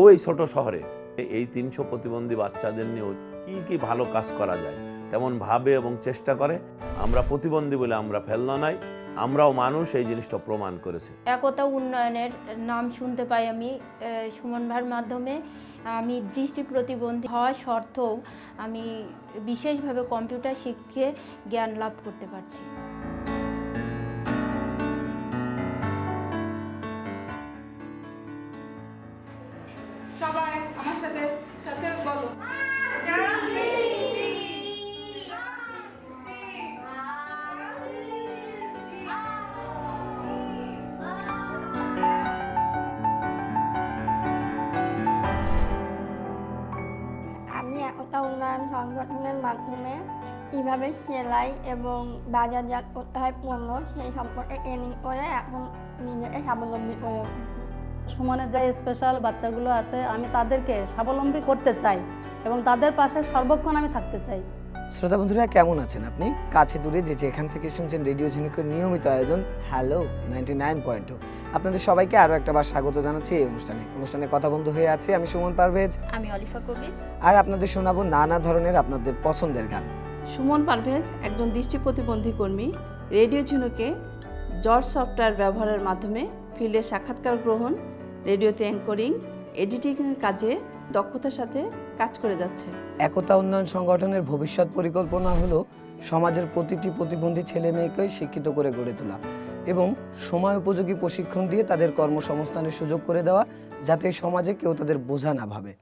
ওই ছোট শহরে এই ৩০০ প্রতিবন্ধী বাচ্চাদের নিয়েও কি ভালো কাজ করা যায় তেমন ভাবে এবং চেষ্টা করে। আমরা প্রতিবন্ধী বলে আমরা ফেলনা নাই, আমরাও মানুষ, এই জিনিসটা প্রমাণ করেছে। একতা উন্নয়নের নাম শুনতে পাই আমি সুমন ভাইয়ের মাধ্যমে। আমি দৃষ্টি প্রতিবন্ধী হওয়া সত্ত্বেও আমি বিশেষভাবে কম্পিউটার শিখে জ্ঞান লাভ করতে পারছি। সবাই আমার সাথে সাথে বলো, আমি একতা উন্নয়ন সংগঠনের মাধ্যমে কীভাবে সেলাই এবং বাজারজাত করতে হয় পণ্য সেই সম্পর্কে ট্রেনিং করে এখন নিজেকে স্বাবলম্বী করে উঠেছি। সুমনের যে স্পেশাল বাচ্চাগুলো আছে আমি তাদেরকে স্বাবলম্বী করতে চাই এবং তাদের পাশে সর্বক্ষণ আমি থাকতে চাই। শ্রোতা বন্ধুরা, কেমন আছেন আপনি? কাছে দূরে যে যেখান থেকে শুনছেন রেডিও ঝিনুকের নিয়মিত আয়োজন হ্যালো 99.2, আপনাদের সবাইকে আরও একটাবার স্বাগত জানাচ্ছি এই অনুষ্ঠানে কথা বন্ধু হয়ে আছে আমি সুমন পারভেজ, আমি অলিফা কবি, আর আপনাদের শোনাবো নানা ধরনের আপনাদের পছন্দের গান। সুমন পারভেজ একজন দৃষ্টি প্রতিবন্ধী কর্মী। রেডিও ঝিনুকে জর্জ সফটওয়্যার ব্যবহারের মাধ্যমে ফিল্ডে সাক্ষাৎকার গ্রহণ, রেডিওতে অ্যাঙ্করিং, এডিটিংয়ের কাজে দক্ষতার সাথে কাজ করে যাচ্ছে। একতা উন্নয়ন সংগঠনের ভবিষ্যৎ পরিকল্পনা হলো সমাজের প্রতিটি প্রতিবন্ধী ছেলে মেয়েকে শিক্ষিত করে গড়ে তোলা এবং সময় উপযোগী প্রশিক্ষণ দিয়ে তাদের কর্মসংস্থানের সুযোগ করে দেওয়া, যাতে সমাজে কেউ তাদের বোঝা না ভাবে।